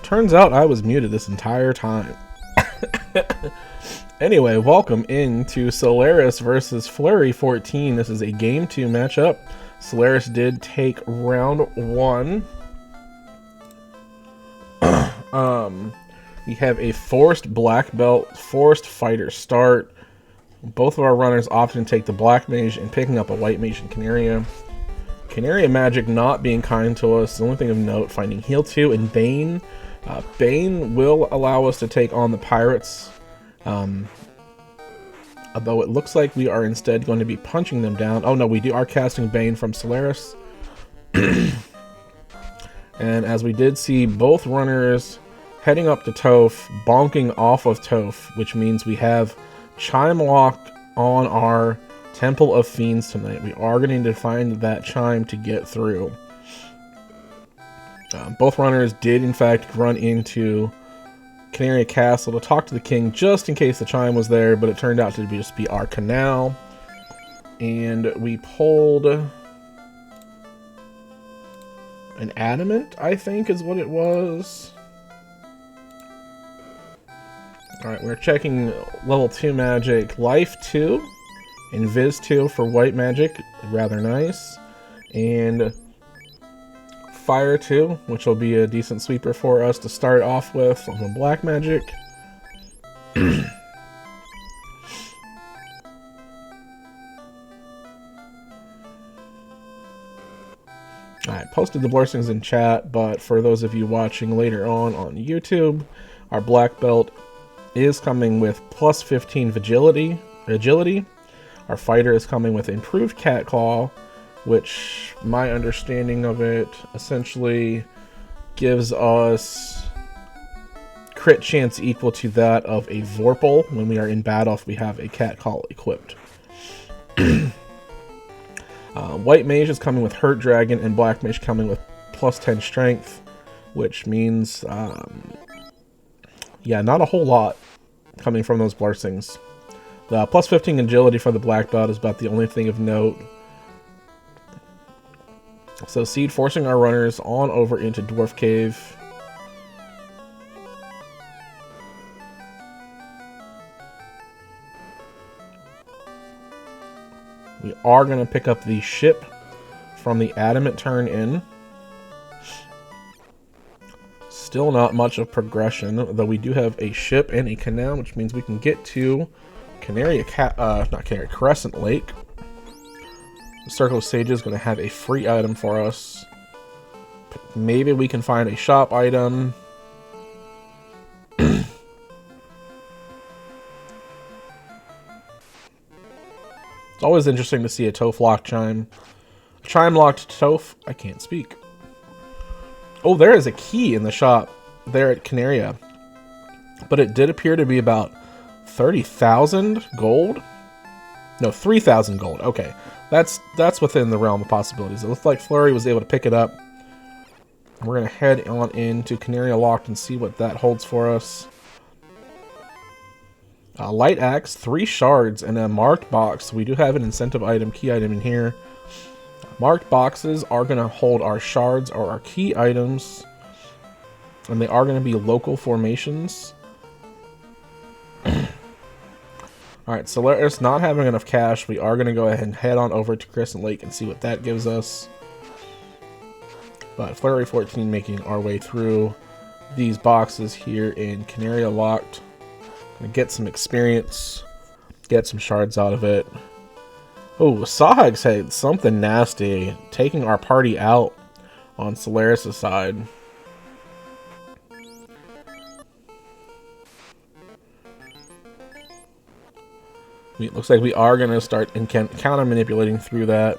Turns out I was muted this entire time. Anyway, welcome into Soleras versus Fleury 14. This is a Game 2 matchup. Soleras did take round 1. We have a forced black belt, forced fighter start. Both of our runners often take the black mage and picking up a white mage in Canaria. Canaria magic not being kind to us. The only thing of note, finding heal 2 and Bane. Bane will allow us to take on the pirates. Although it looks like we are instead going to be punching them down. Oh no, we are casting Bane from Soleras. And as we did see, both runners heading up to Toph, bonking off of Toph, which means we have Chime locked on our Temple of Fiends tonight. We are going to need to find that chime to get through. Both runners did in fact run into Canaria Castle to talk to the king just in case the chime was there, but it turned out to just be our canal. And we pulled an adamant, I think is what it was. Alright, we're checking level 2 magic. Life 2 and Viz 2 for white magic, rather nice. And Fire 2, which will be a decent sweeper for us to start off with on the black magic. Alright, posted the blessings in chat, but for those of you watching later on YouTube, our black belt is coming with plus 15 agility. Our fighter is coming with improved cat claw, which my understanding of it essentially gives us crit chance equal to that of a Vorpal. When we are in battle, if we have a cat claw equipped. White mage is coming with hurt dragon, and black mage coming with plus 10 strength, which means yeah, not a whole lot coming from those blessings. The plus 15 agility for the black belt is about the only thing of note. So Seed forcing our runners on over into Dwarf Cave. We are going to pick up the ship from the Adamant turn in. Still not much of progression, though we do have a ship and a canal, which means we can get to Crescent Lake. The Circle of Sages is going to have a free item for us. Maybe we can find a shop item. It's always interesting to see a Toph locked chime. Chime locked Toph. I can't speak. Oh, there is a key in the shop there at Canaria. But it did appear to be about 30,000 gold. No, 3,000 gold. Okay. That's within the realm of possibilities. It looks like Fleury was able to pick it up. We're going to head on into Canaria Locked and see what that holds for us. Light Axe, 3 shards, and a marked box. We do have an incentive item, key item in here. Marked boxes are going to hold our shards or our key items. And they are going to be local formations. Alright, Soleras not having enough cash, we are going to go ahead and head on over to Crescent Lake and see what that gives us. But Fleury 14 making our way through these boxes here in Canaria Locked. Gonna get some experience, get some shards out of it. Oh, Sahag said something nasty, taking our party out on Soleras' side. It looks like we are going to start counter manipulating through that.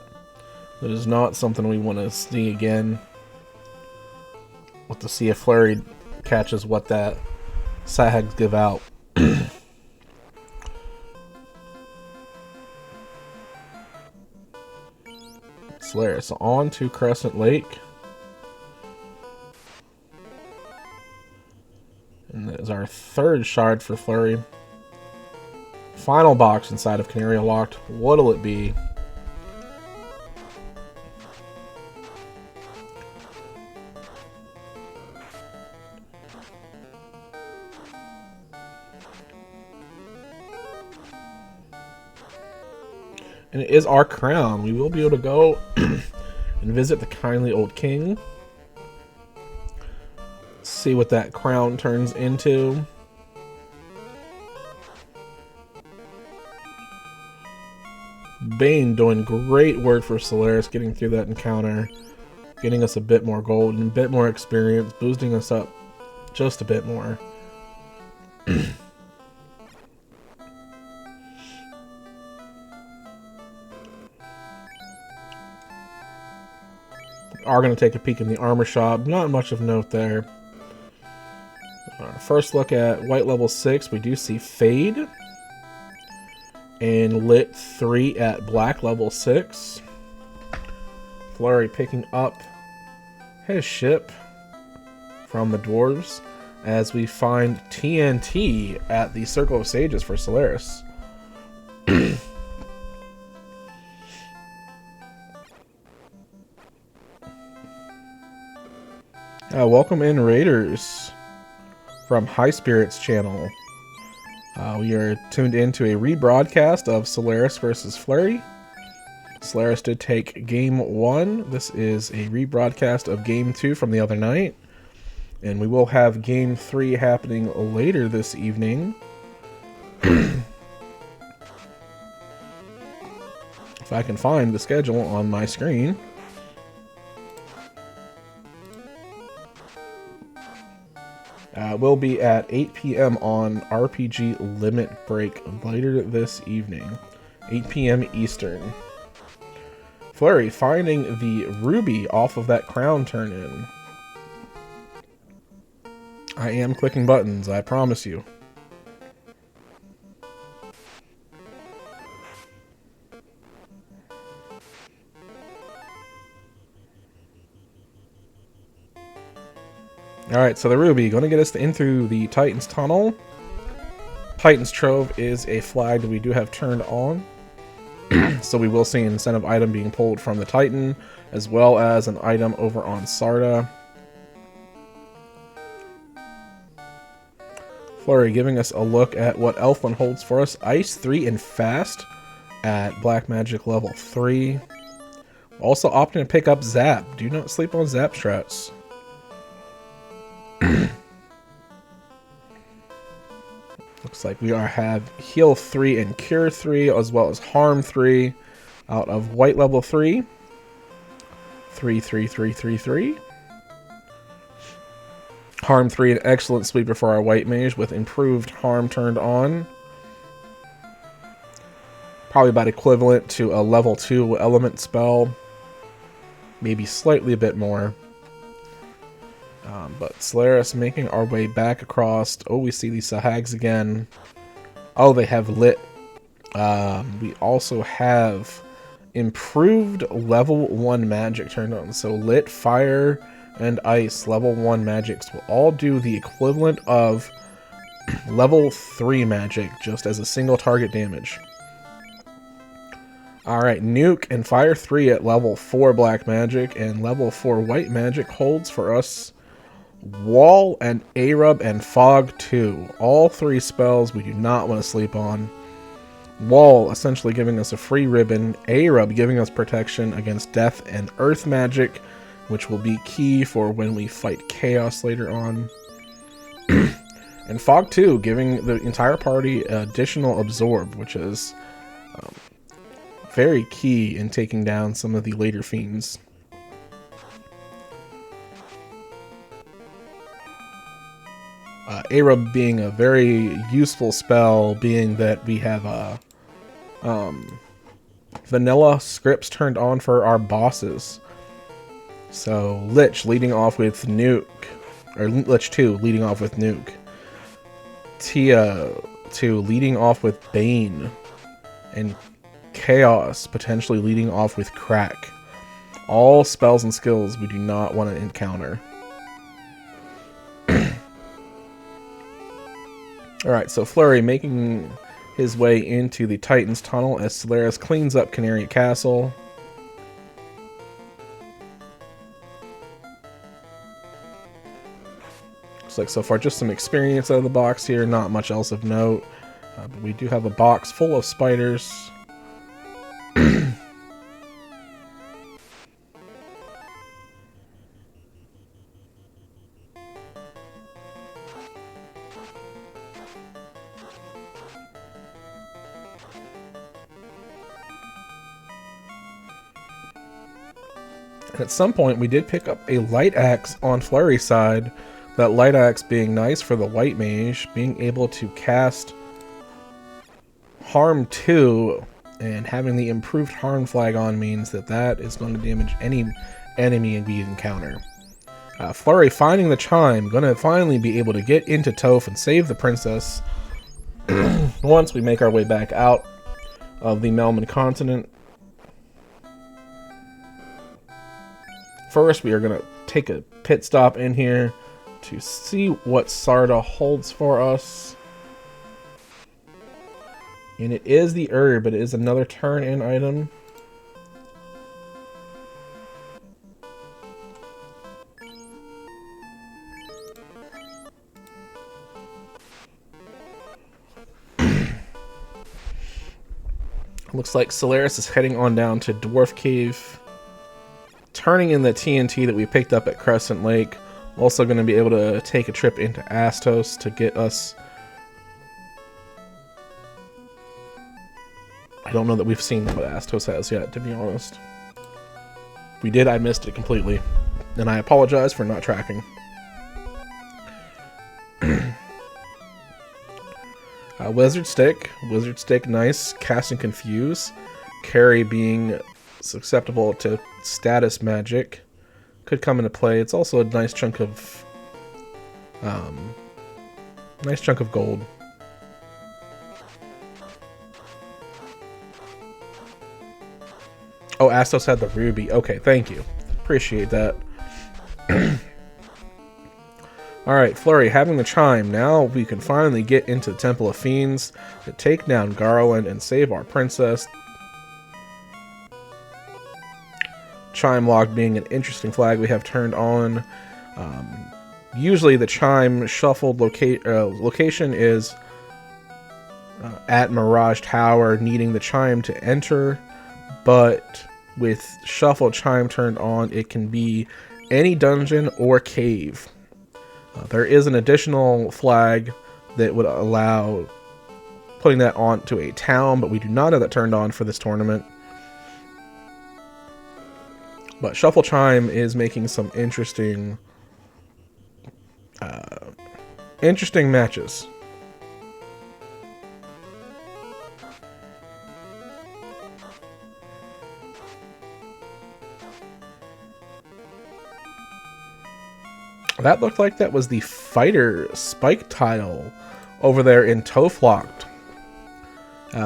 That is not something we want to see again. We'll have to see if Fleury catches what that Sahags give out. Soleras, so on to Crescent Lake. And that is our 3rd shard for Fleury. Final box inside of Canaria Locked. What'll it be? And it is our crown. We will be able to go and visit the kindly old king. See what that crown turns into. Bane doing great work for Soleras, getting through that encounter, getting us a bit more gold and a bit more experience, boosting us up just a bit more. Are going to take a peek in the armor shop. Not much of note there. First look at white level 6, we do see Fade. And Lit 3 at black level 6. Fleury picking up his ship from the dwarves as we find TNT at the Circle of Sages for Soleras. Welcome in, Raiders from High Spirits channel. We are tuned into a rebroadcast of Soleras versus Fleury. Soleras did take Game 1. This is a rebroadcast of Game 2 from the other night. And we will have Game 3 happening later this evening. If I can find the schedule on my screen. Will be at 8 p.m. on RPG Limit Break later this evening. 8 p.m. Eastern. Fleury finding the ruby off of that crown turn-in. I am clicking buttons, I promise you. Alright, so the ruby, going to get us in through the Titan's Tunnel. Titan's Trove is a flag that we do have turned on. So we will see an incentive item being pulled from the Titan, as well as an item over on Sarda. Fleury giving us a look at what Elflin holds for us. Ice 3 and Fast at Black Magic level 3. Also opting to pick up Zap. Do not sleep on Zap strats. Looks like we have Heal 3 and Cure 3, as well as Harm 3 out of White level 3. 3, 3, 3, 3, 3. Harm 3, an excellent sweeper for our White Mage with improved Harm turned on. Probably about equivalent to a level 2 element spell. Maybe slightly a bit more. But Soleras making our way back across. Oh, we see these Sahags again. Oh, they have Lit. We also have improved level 1 magic turned on. So Lit, Fire, and Ice level 1 magics will all do the equivalent of level 3 magic just as a single target damage. Alright, Nuke and Fire 3 at level 4 black magic and level 4 white magic holds for us Wall and Arub and Fog 2. All 3 spells we do not want to sleep on. Wall essentially giving us a free ribbon. Arub giving us protection against death and earth magic, which will be key for when we fight chaos later on. And Fog 2 giving the entire party additional absorb, which is very key in taking down some of the later fiends. Arub being a very useful spell, being that we have vanilla scripts turned on for our bosses. So Lich leading off with Nuke, or Lich 2 leading off with Nuke. Tia 2 leading off with Bane. And Chaos potentially leading off with Crack. All spells and skills we do not want to encounter. Alright, so Fleury making his way into the Titan's Tunnel as Soleras cleans up Canary Castle. Looks like so far just some experience out of the box here, not much else of note. But we do have a box full of spiders. And at some point, we did pick up a light axe on Fleury's side. That light axe being nice for the white mage, being able to cast Harm 2, and having the improved harm flag on means that that is going to damage any enemy we encounter. Fleury finding the chime, going to finally be able to get into Toph and save the princess once we make our way back out of the Melman continent. First, we are going to take a pit stop in here to see what Sarda holds for us. And it is the herb, but it is another turn-in item. Looks like Soleras is heading on down to Dwarf Cave, turning in the TNT that we picked up at Crescent Lake. Also going to be able to take a trip into Astos to get us... I don't know that we've seen what Astos has yet, to be honest. If we did, I missed it completely. And I apologize for not tracking. Wizard Stick. Wizard Stick, nice. Casting Confuse. Carry being susceptible to status magic. Could come into play. It's also a nice chunk of... gold. Oh, Astos had the ruby. Okay, thank you. Appreciate that. Alright, Fleury having the chime. Now we can finally get into the Temple of Fiends to take down Garland and save our princess. Chime log being an interesting flag we have turned on. Usually the chime shuffled location is at Mirage Tower, needing the chime to enter, but with shuffle chime turned on, it can be any dungeon or cave. There is an additional flag that would allow putting that onto a town, but we do not have that turned on for this tournament. But shuffle chime is making some interesting matches. That looked like that was the fighter spike tile over there in Toph locked.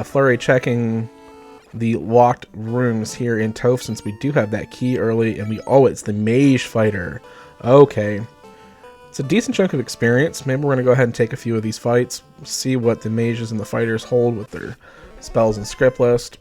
Fleury checking the locked rooms here in Toph since we do have that key early, and it's the mage fighter. Okay. It's a decent chunk of experience. Maybe we're going to go ahead and take a few of these fights, see what the mages and the fighters hold with their spells and script list.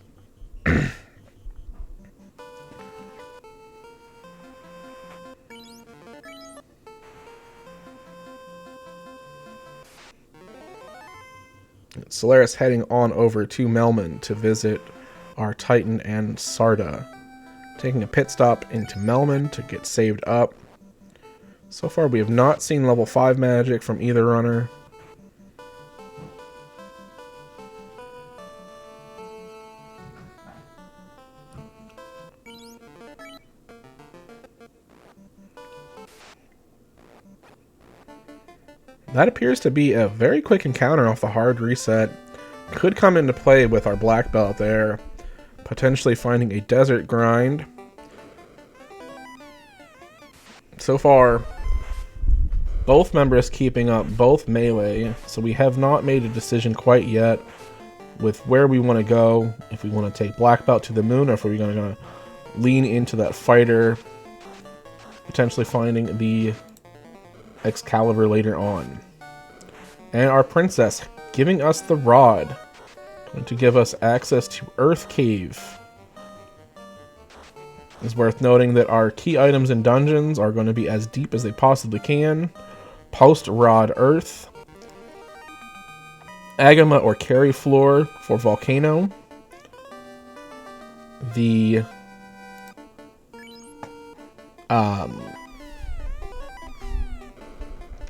Soleras heading on over to Melman to visit our Titan and Sarda. Taking a pit stop into Melman to get saved up. So far we have not seen level 5 magic from either runner. That appears to be a very quick encounter off the hard reset. Could come into play with our black belt there. Potentially finding a desert grind. So far, both members keeping up both melee, so we have not made a decision quite yet with where we want to go. If we want to take black belt to the moon, or if we're going to lean into that fighter, potentially finding the Excalibur later on. And our princess giving us the rod, going to give us access to Earth Cave. It's worth noting that our key items in dungeons are going to be as deep as they possibly can. Post Rod Earth, Agama or Carry Floor for Volcano, the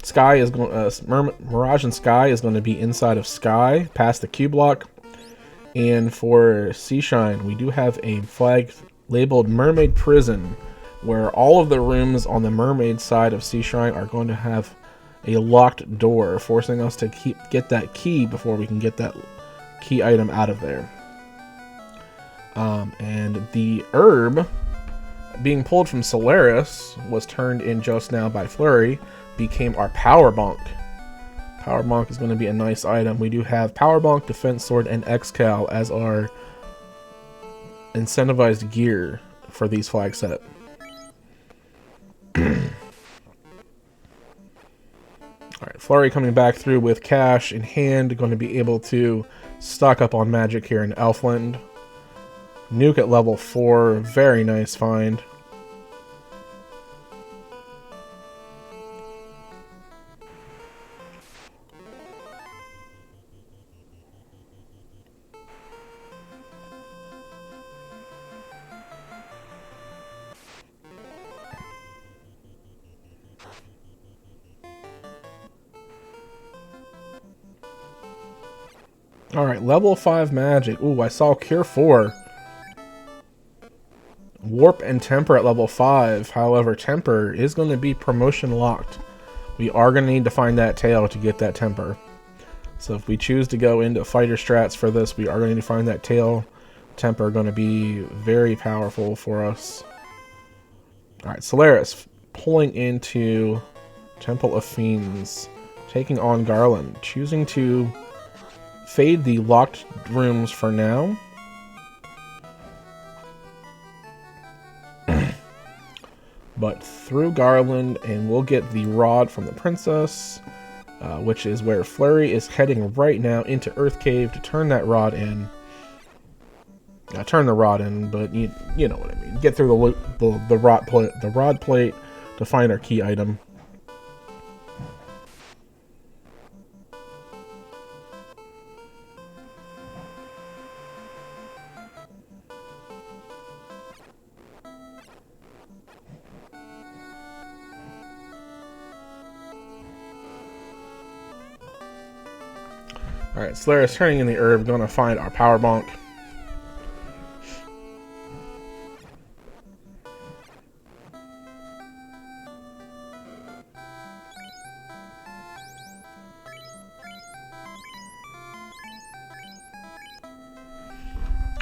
Sky is going. Mirage and Sky is going to be inside of Sky, past the Q block. And for Seashine, we do have a flag labeled Mermaid Prison where all of the rooms on the mermaid side of Sea Shrine are going to have a locked door, forcing us to get that key before we can get that key item out of there. And the herb being pulled from Soleras was turned in just now by Fleury, became our Power Bonk. Power Bonk is going to be a nice item. We do have Power Bonk, Defense Sword, and X-Cal as our incentivized gear for these flag set. Alright, Fleury coming back through with cash in hand, going to be able to stock up on magic here in Elfland. Nuke at level 4, very nice find. Alright, level 5 magic. Ooh, I saw Cure 4. Warp and Temper at level 5. However, Temper is going to be promotion locked. We are going to need to find that tail to get that Temper. So if we choose to go into fighter strats for this, we are going to need to find that tail. Temper going to be very powerful for us. Alright, Soleras pulling into Temple of Fiends. Taking on Garland. Choosing to fade the locked rooms for now. But through Garland, and we'll get the rod from the princess, which is where Fleury is heading right now into Earth Cave to turn that rod in. Turn the rod in, but you know what I mean. Get through the rod plate to find our key item. Alright, Soleras turning in the herb, gonna find our Power Bonk.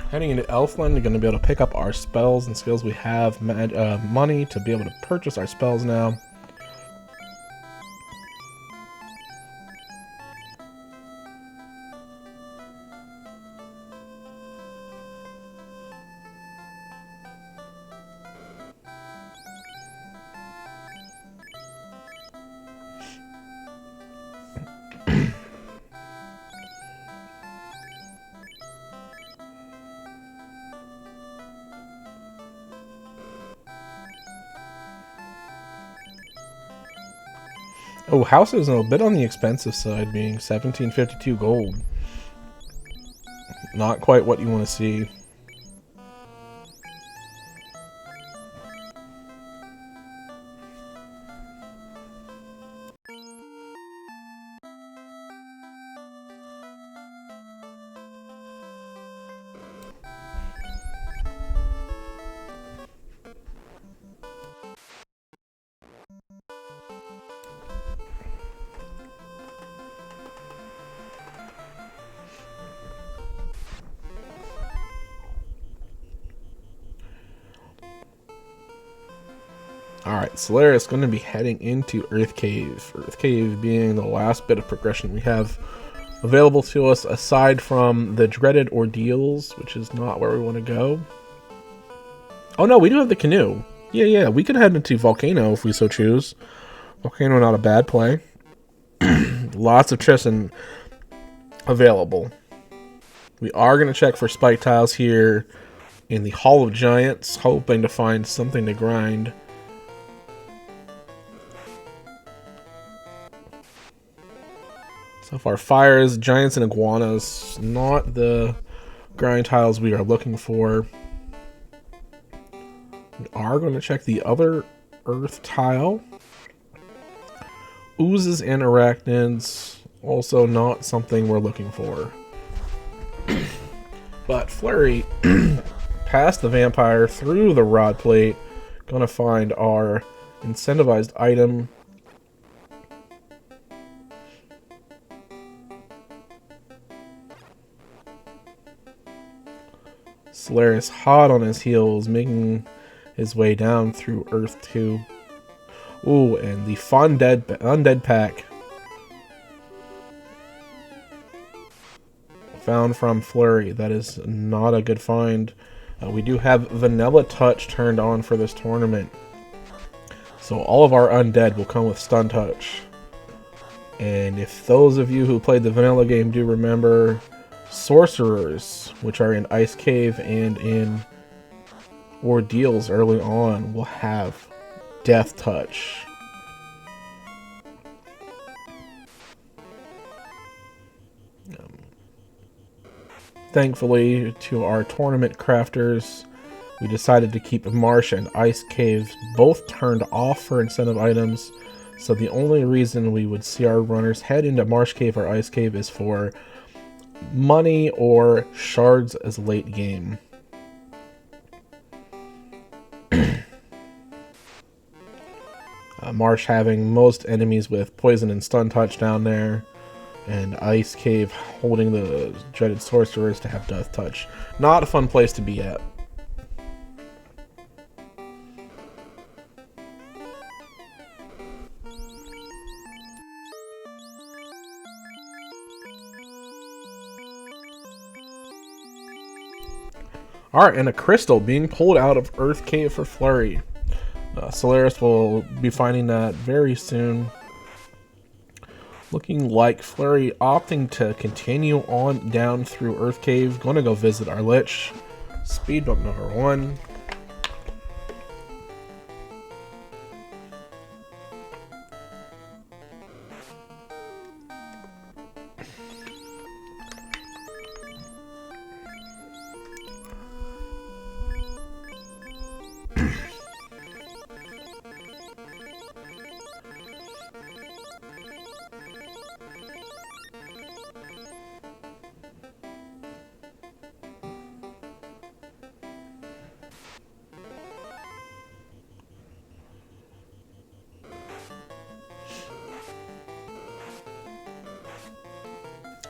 Heading into Elfland, we're going to be able to pick up our spells and skills. We have money to be able to purchase our spells now. Oh, house is a bit on the expensive side, being 1752 gold. Not quite what you want to see. Alright, Soleras is going to be heading into Earth Cave. Earth Cave being the last bit of progression we have available to us aside from the dreaded ordeals, which is not where we want to go. Oh no, we do have the canoe. Yeah, we could head into Volcano if we so choose. Volcano, not a bad play. Lots of Tristan available. We are going to check for spike tiles here in the Hall of Giants, hoping to find something to grind. So far, fires, giants, and iguanas, not the grind tiles we are looking for. We are going to check the other earth tile. Oozes and arachnids, also not something we're looking for. But Fleury, past the vampire, through the rod plate, Gonna find our incentivized item. Soleras hot on his heels, making his way down through Earth 2. Ooh, and the undead pack. Found from Fleury. That is not a good find. We do have Vanilla Touch turned on for this tournament. So all of our undead will come with Stun Touch. And if those of you who played the vanilla game do remember, Sorcerers, which are in Ice Cave and in Ordeals early on, will have Death Touch. Thankfully, to our tournament crafters, we decided to keep Marsh and Ice Cave both turned off for incentive items. So the only reason we would see our runners head into Marsh Cave or Ice Cave is for money or shards as late game. Marsh having most enemies with poison and stun touch down there, and Ice Cave holding the dreaded sorcerers to have death touch. Not a fun place to be at. Alright, and a crystal being pulled out of Earth Cave for Fleury. Soleras will be finding that very soon. Looking like Fleury opting to continue on down through Earth Cave. Going to go visit our Lich. Speed bump number 1.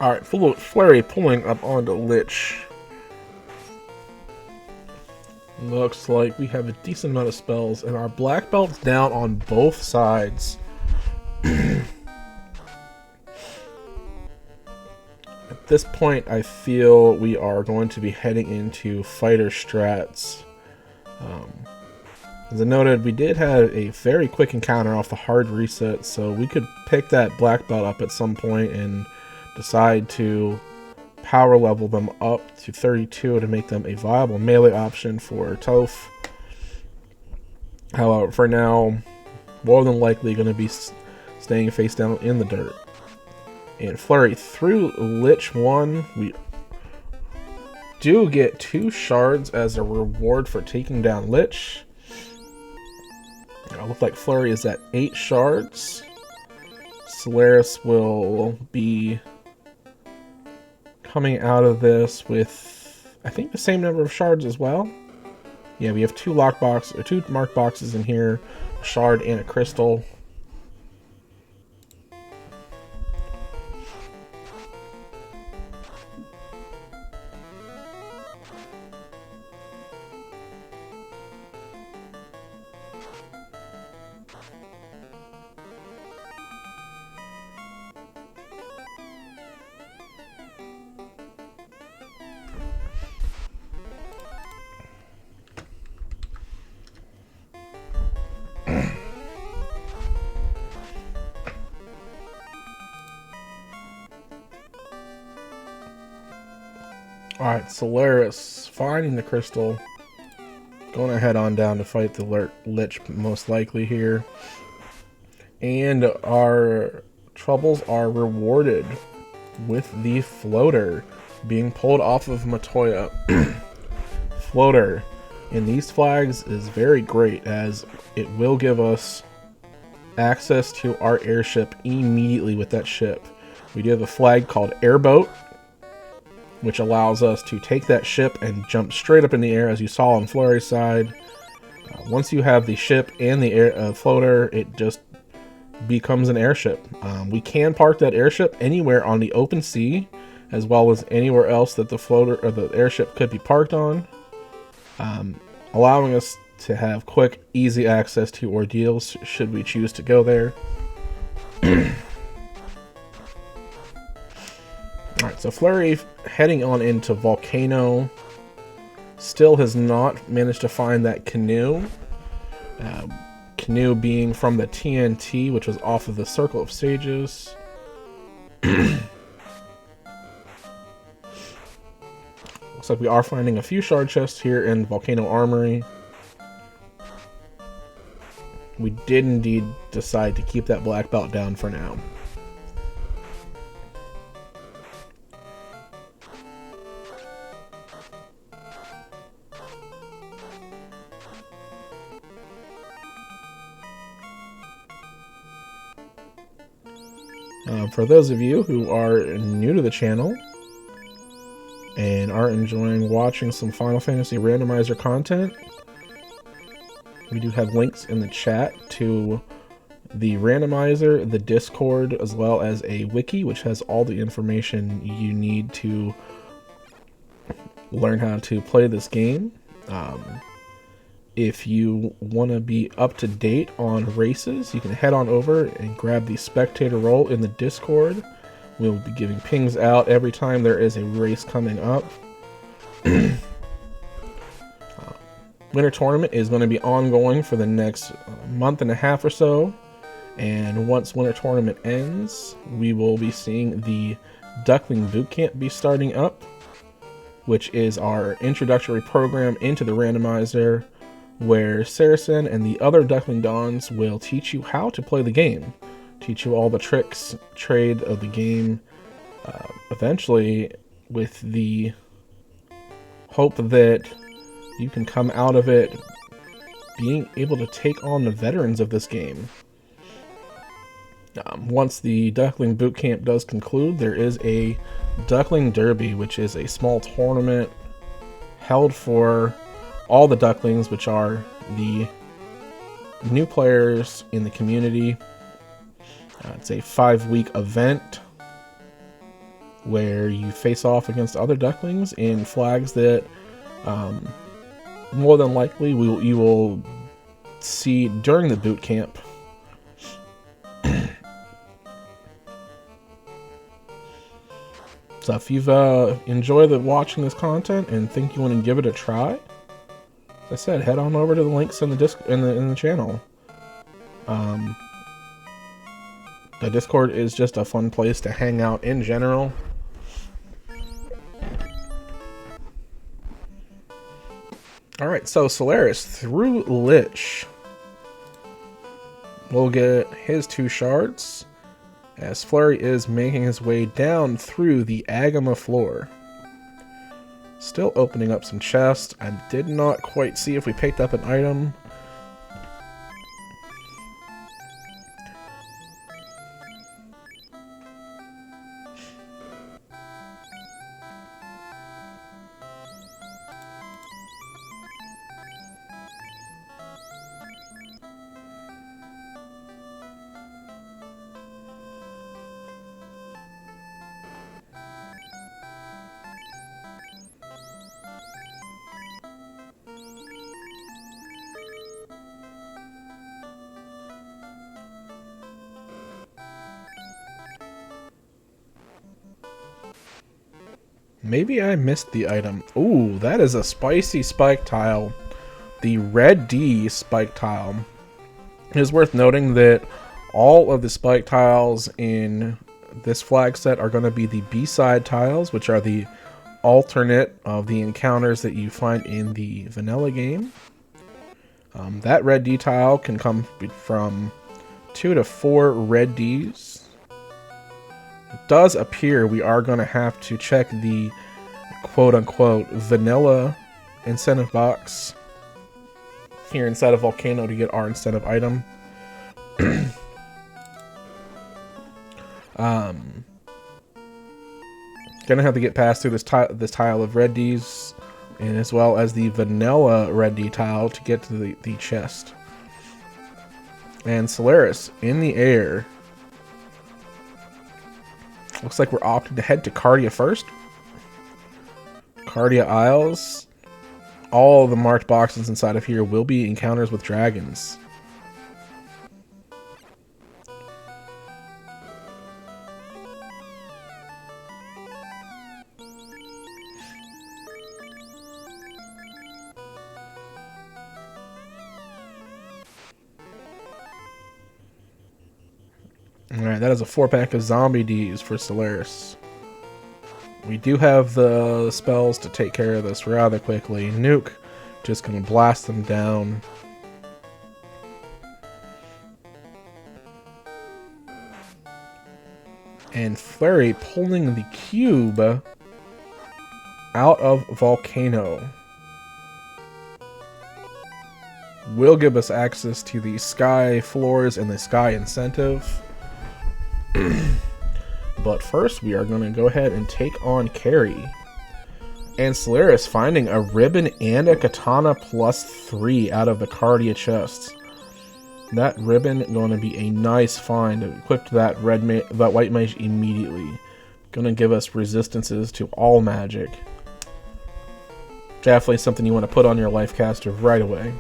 Alright, Fleury pulling up onto Lich. Looks like we have a decent amount of spells, and our black belt's down on both sides. At this point, I feel we are going to be heading into fighter strats. As I noted, we did have a very quick encounter off the hard reset, so we could pick that black belt up at some point and decide to power level them up to 32 to make them a viable melee option for Toph. However, for now, more than likely going to be staying face down in the dirt. And Fleury through Lich 1, we do get 2 shards as a reward for taking down Lich. It looks like Fleury is at 8 shards. Soleras will be coming out of this with, I think, the same number of shards as well. Yeah, we have 2 marked boxes in here, a shard and a crystal. Alright, Soleras finding the crystal. Going to head on down to fight the Lich most likely here. And our troubles are rewarded with the floater being pulled off of Matoya. Floater in these flags is very great, as it will give us access to our airship immediately with that ship. We do have a flag called Airboat, which allows us to take that ship and jump straight up in the air, as you saw on Fleury's side. Once you have the ship and the air floater, it just becomes an airship. We can park that airship anywhere on the open sea, as well as anywhere else that the floater or the airship could be parked on, allowing us to have quick, easy access to ordeals should we choose to go there. Alright, so Fleury heading on into Volcano. Still has not managed to find that canoe. Canoe being from the TNT, which was off of the Circle of Sages. Looks like we are finding a few shard chests here in Volcano Armory. We did indeed decide to keep that black belt down for now. For those of you who are new to the channel and are enjoying watching some Final Fantasy Randomizer content, we do have links in the chat to the Randomizer, the Discord, as well as a wiki, which has all the information you need to learn how to play this game. If you want to be up to date on races, you can head on over and grab the spectator role in the Discord. We'll be giving pings out every time there is a race coming up. Winter Tournament is going to be ongoing for the next month and a half or so. And once Winter Tournament ends, we will be seeing the Duckling Bootcamp be starting up, which is our introductory program into the Randomizer, where Saracen and the other Duckling Dons will teach you how to play the game, teach you all the tricks, trade of the game, eventually with the hope that you can come out of it being able to take on the veterans of this game. Once the Duckling Bootcamp does conclude, there is a Duckling Derby, which is a small tournament held for all the Ducklings, which are the new players in the community. It's a 5-week event where you face off against other Ducklings in flags that more than likely you will see during the boot camp. So if you've enjoyed watching this content and think you want to give it a try, as I said, head on over to the links in the channel. The Discord is just a fun place to hang out in general. Alright, so Soleras through Lich will get his 2 shards, as Fleury is making his way down through the Agama floor. Still opening up some chests. I did not quite see if we picked up an item. Maybe I missed the item. Ooh, that is a spicy spike tile. The red D spike tile. It is worth noting that all of the spike tiles in this flag set are going to be the B-side tiles, which are the alternate of the encounters that you find in the vanilla game. That red D tile can come from 2 to 4 red Ds. It does appear we are going to have to check the quote-unquote vanilla incentive box here inside of Volcano to get our incentive item. Gonna have to get past through this tile of red Ds and as well as the vanilla red D tile to get to the chest. And Soleras in the air. Looks like we're opting to head to Cardia first. Cardia Isles. All the marked boxes inside of here will be encounters with dragons. Alright, that is a 4-pack of Zombie Ds for Soleras. We do have the spells to take care of this rather quickly. Nuke, just gonna blast them down. And Fleury pulling the cube out of Volcano will give us access to the Sky Floors and the Sky Incentive. But first, we are going to go ahead and take on Carrie. And Soleras finding a ribbon and a katana +3 out of the Cardia chests. That ribbon going to be a nice find. Equipped that white mage immediately. Going to give us resistances to all magic. Definitely something you want to put on your life caster right away.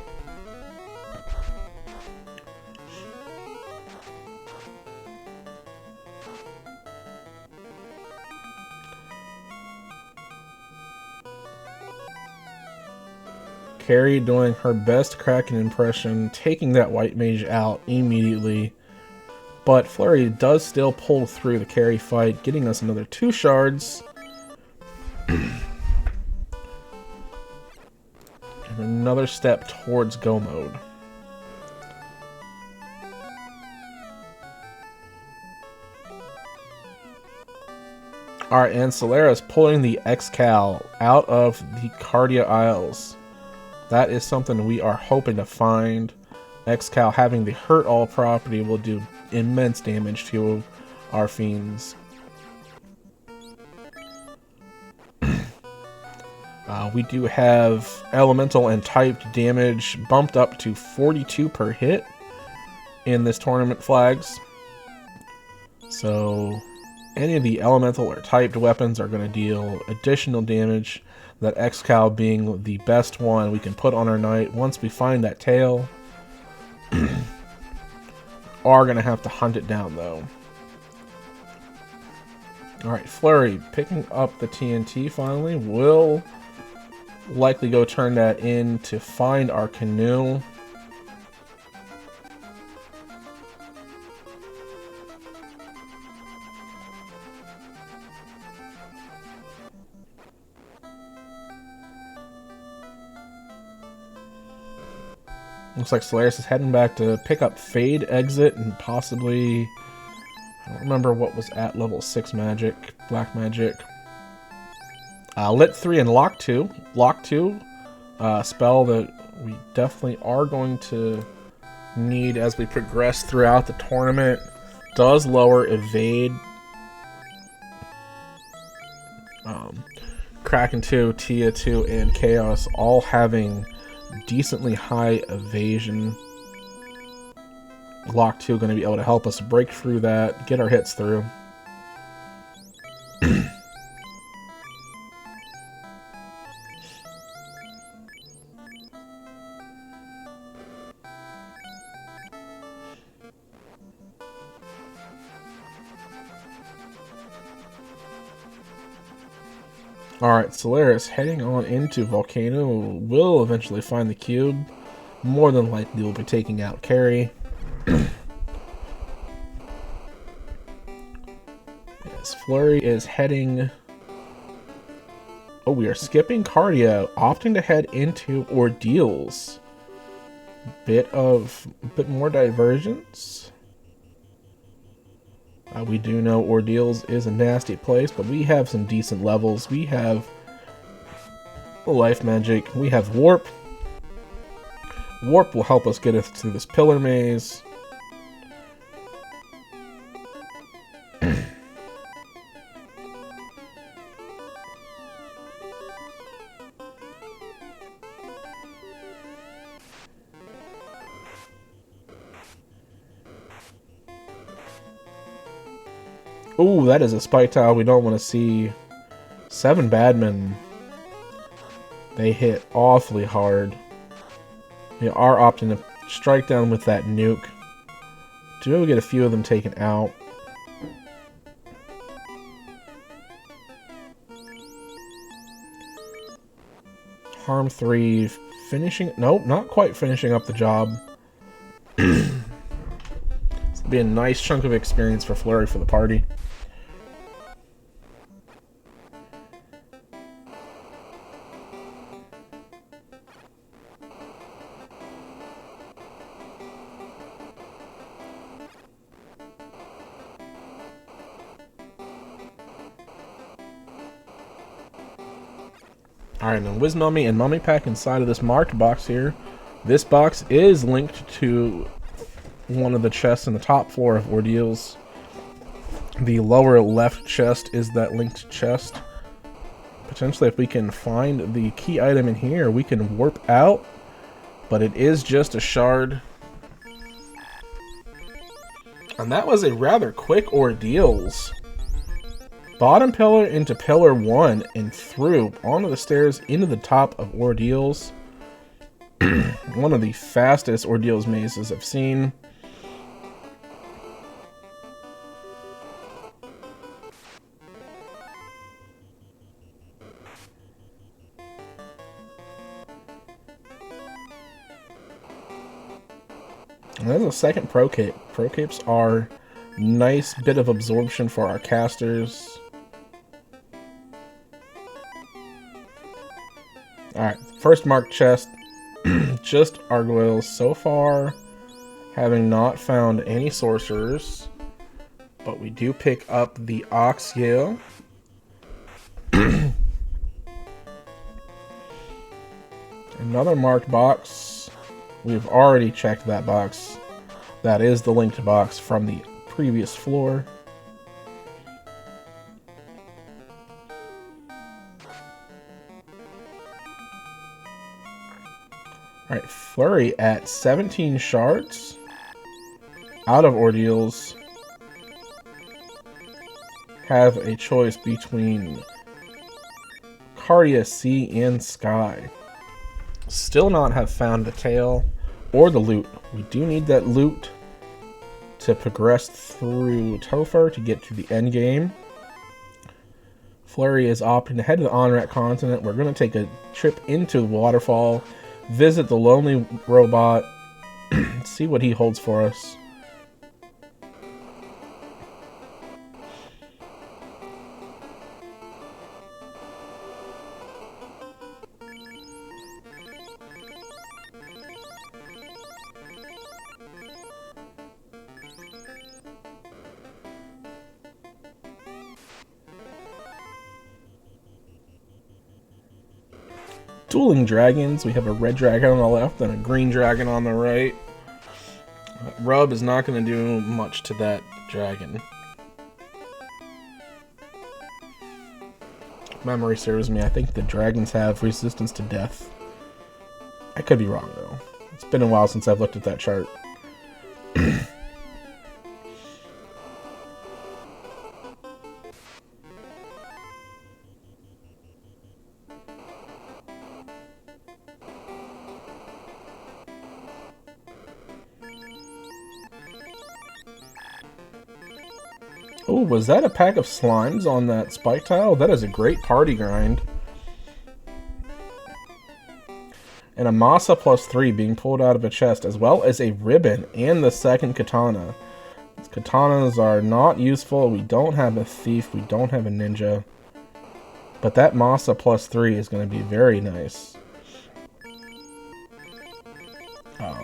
Carrie doing her best Kraken impression, taking that white mage out immediately. But Fleury does still pull through the Carrie fight, getting us another 2 shards. And another step towards go mode. Alright, and Soleras pulling the X-Cal out of the Cardia Isles. That is something we are hoping to find. X-Cal having the Hurt All property will do immense damage to our fiends. We do have elemental and typed damage bumped up to 42 per hit in this tournament flags. So any of the elemental or typed weapons are going to deal additional damage. That X-Cal being the best one we can put on our knight. Once we find that tail, are going to have to hunt it down though. Alright, Fleury picking up the TNT finally. Will likely go turn that in to find our canoe. Looks like Soleras is heading back to pick up Fade Exit and possibly, I don't remember what was at level 6 magic, black magic. Lit 3 and Lock 2. Lock 2, spell that we definitely are going to need as we progress throughout the tournament. Does lower Evade. Kraken 2, Tia 2, and Chaos all having decently high evasion. Lock 2 going to be able to help us break through that, get our hits through. Alright, Soleras heading on into Volcano will eventually find the cube. More than likely will be taking out Carrie. Yes, Fleury is heading... Oh, we are skipping Cardia, opting to head into Ordeals. Bit more divergence. We do know Ordeals is a nasty place, but we have some decent levels. We have life magic. We have warp. Warp will help us get us through this pillar maze. Ooh, that is a spike tile we don't want to see. 7 Badmen. They hit awfully hard. We are opting to strike down with that nuke. Do we get a few of them taken out? Harm 3 finishing... Nope, not quite finishing up the job. This will be a nice chunk of experience for Fleury for the party. Alright, now Wiz Mummy and Mummy Pack inside of this marked box here. This box is linked to one of the chests in the top floor of Ordeals. The lower left chest is that linked chest. Potentially, if we can find the key item in here, we can warp out. But it is just a shard. And that was a rather quick Ordeals. Bottom pillar into pillar 1 and through onto the stairs into the top of Ordeals. One of the fastest Ordeals mazes I've seen. And there's a second Pro Cape. Pro Capes are nice bit of absorption for our casters. Alright, first marked chest, just gargoyles so far, having not found any sorcerers, but we do pick up the Oxyale. Another marked box. We've already checked that box. That is the linked box from the previous floor. Alright, Fleury at 17 shards. Out of Ordeals. Have a choice between Cardia, Sea, and Sky. Still not have found the tail or the loot. We do need that loot to progress through Topher to get to the end game. Fleury is opting to head to the Onrat continent. We're going to take a trip into the waterfall, visit the lonely robot, see what he holds for us. Dueling dragons. We have a red dragon on the left and a green dragon on the right. Rub is not going to do much to that dragon. Memory serves me, I think the dragons have resistance to death. I could be wrong though. It's been a while since I've looked at that chart. Oh, was that a pack of slimes on that spike tile? That is a great party grind. And a Masa +3 being pulled out of a chest, as well as a ribbon and the second katana. These katanas are not useful. We don't have a thief. We don't have a ninja. But that Masa +3 is going to be very nice.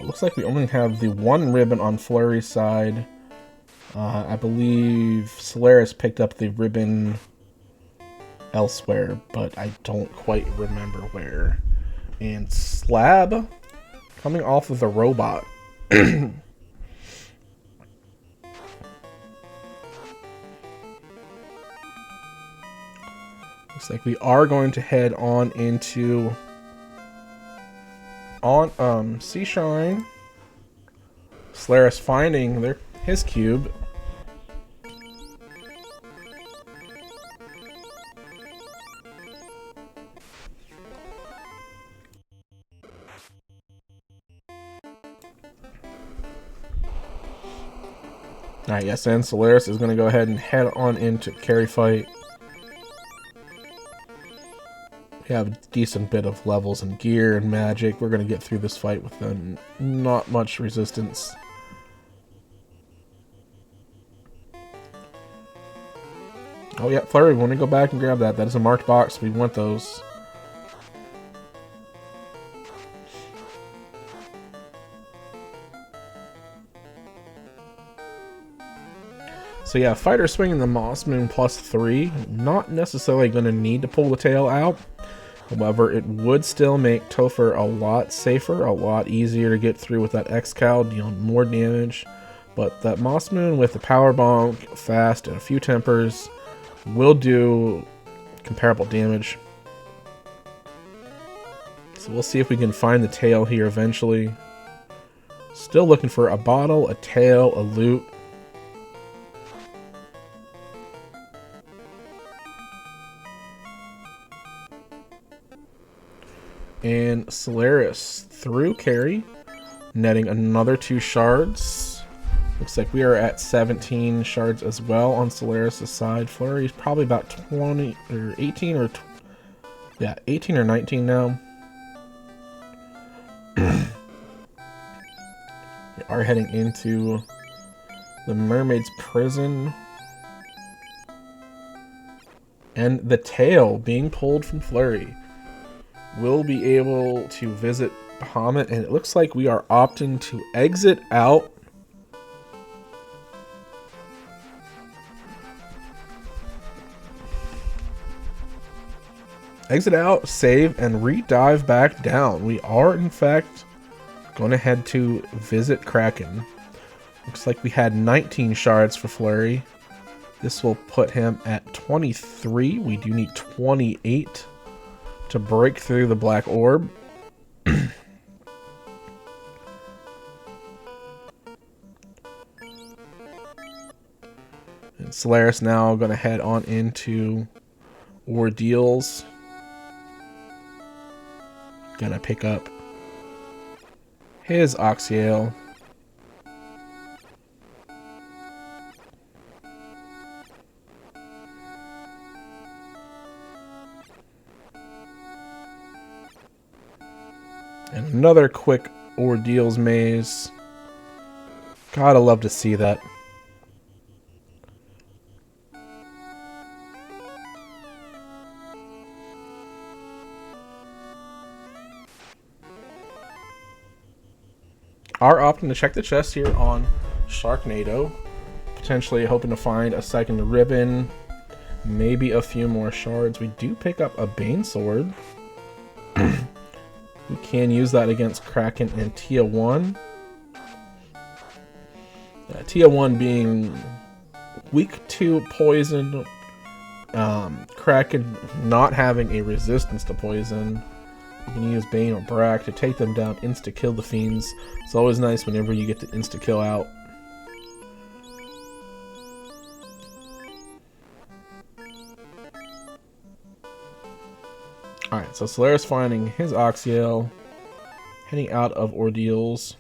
Looks like we only have the one ribbon on Fleury's side. I believe Soleras picked up the ribbon elsewhere, but I don't quite remember where. And Slab coming off of the robot. Looks like we are going to head on into Seashine. Soleras finding his cube. Alright, yes, and Soleras is going to go ahead and head on into carry fight. We have a decent bit of levels and gear and magic. We're going to get through this fight with not much resistance. Oh yeah, Fleury, we want to go back and grab that. That is a marked box. We want those. So yeah, fighter swinging the Moss Moon +3, not necessarily going to need to pull the tail out. However, it would still make Topher a lot safer, a lot easier to get through with that X-Cow, dealing more damage. But that Moss Moon with the Power Bonk, Fast, and a few Tempers will do comparable damage. So we'll see if we can find the tail here eventually. Still looking for a bottle, a tail, a loot. And Soleras through carry, netting another 2 shards. Looks like we are at 17 shards as well on Soleras' side. Fleury is probably about 20 or 18 or 18 or 19 now. We are heading into the Mermaid's Prison. And the tail being pulled from Fleury. We'll be able to visit Bahamut, and it looks like we are opting to exit out. Exit out, save, and re-dive back down. We are, in fact, going to head to visit Kraken. Looks like we had 19 shards for Fleury. This will put him at 23. We do need 28 to break through the black orb. And Soleras now going to head on into Ordeals. Gonna pick up his Oxiale. And another quick Ordeals maze. Gotta love to see that. Are opting to check the chest here on Sharknado. Potentially hoping to find a second ribbon. Maybe a few more shards. We do pick up a Bane Sword. We can use that against Kraken and Tia 1. Tia 1 being weak to poison. Kraken not having a resistance to poison. You can use Bane or Brack to take them down, insta-kill the fiends. It's always nice whenever you get the insta-kill out. Alright, so Soleras finding his Oxiale, heading out of Ordeals.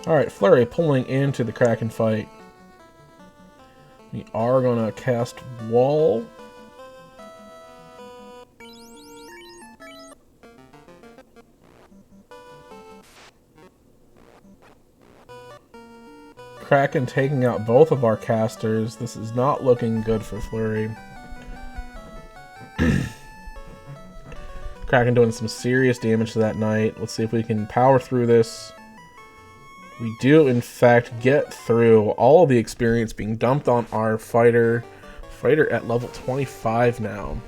Alright, Fleury pulling into the Kraken fight. We are going to cast Wall. Kraken taking out both of our casters. This is not looking good for Fleury. Kraken doing some serious damage to that knight. Let's see if we can power through this. We do, in fact, get through. All of the experience being dumped on our fighter. Fighter at level 25 now.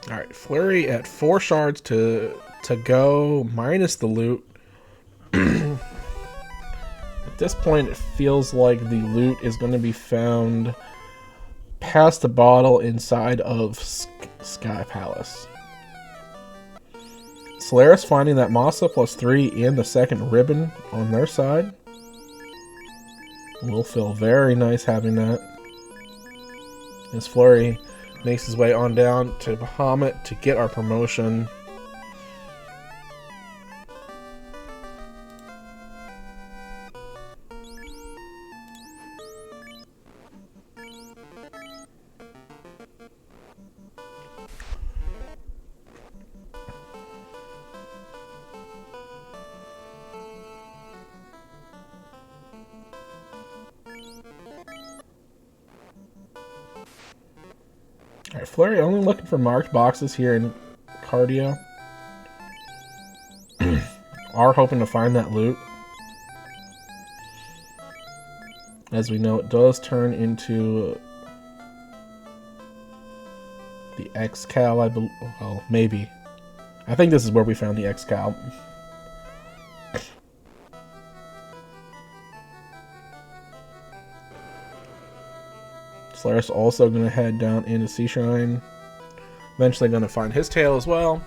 Alright, Fleury at 4 shards to go, minus the loot. At this point, it feels like the loot is going to be found past the bottle inside of Sky Palace. Soleras finding that Masa +3 and the second ribbon on their side. Will feel very nice having that. As Fleury makes his way on down to Bahamut to get our promotion. Alright, Fleury only looking for marked boxes here in Cardio. Are hoping to find that loot. As we know, it does turn into the X-Cal, I believe. Well, maybe. I think this is where we found the X-Cal. Soleras also going to head down into Sea Shrine. Eventually going to find his tail as well.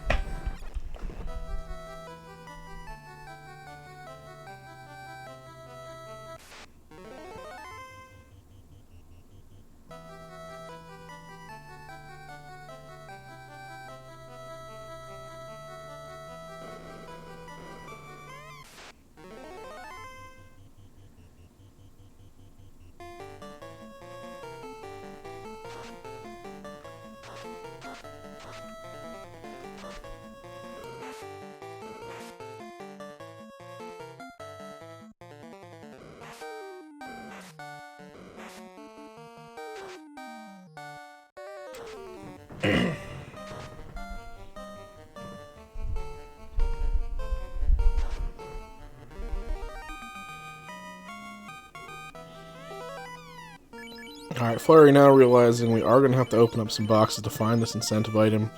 Alright, Fleury now realizing we are going to have to open up some boxes to find this incentive item.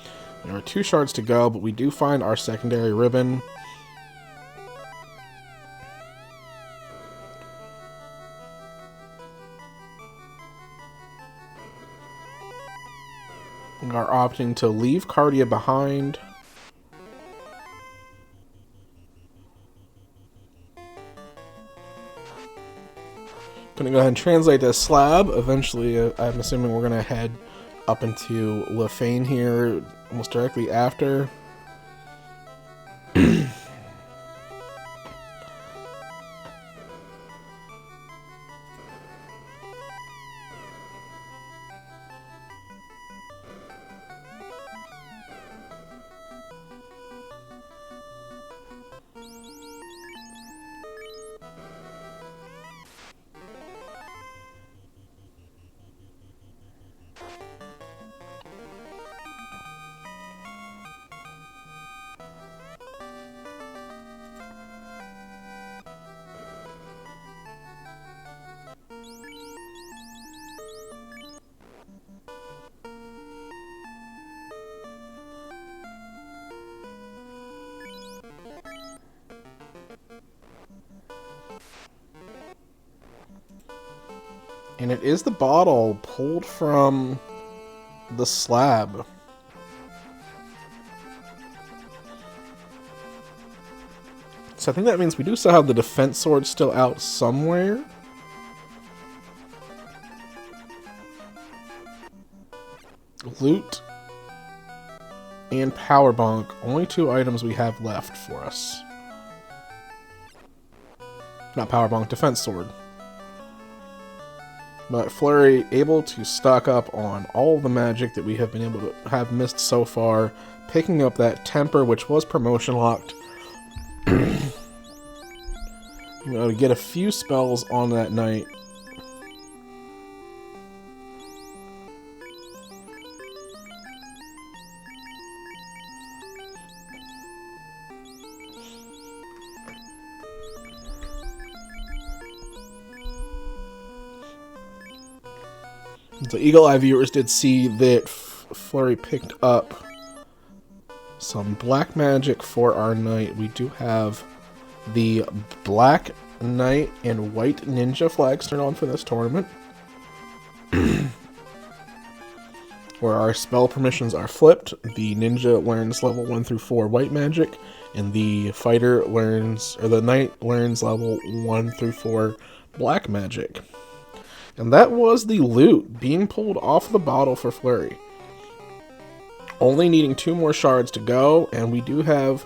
There are 2 shards to go, but we do find our secondary ribbon. We are opting to leave Cardia behind. Gonna go ahead and translate this slab. Eventually, I'm assuming we're gonna head up into Lefane here almost directly after. And it is the bottle pulled from the slab. So I think that means we do still have the defense sword still out somewhere. Loot and power bonk, only 2 items we have left for us. Not power bonk, defense sword. But Fleury able to stock up on all the magic that we have been able to have missed so far, picking up that temper, which was promotion locked. You know, to get a few spells on that night. So Eagle Eye viewers did see that Fleury picked up some black magic for our knight. We do have the black knight and white ninja flags turned on for this tournament. Where our spell permissions are flipped. The ninja learns level 1 through 4 white magic, and the fighter learns, or the knight learns level 1 through 4 black magic. And that was the loot being pulled off the bottle for Fleury. Only needing 2 more shards to go, and we do have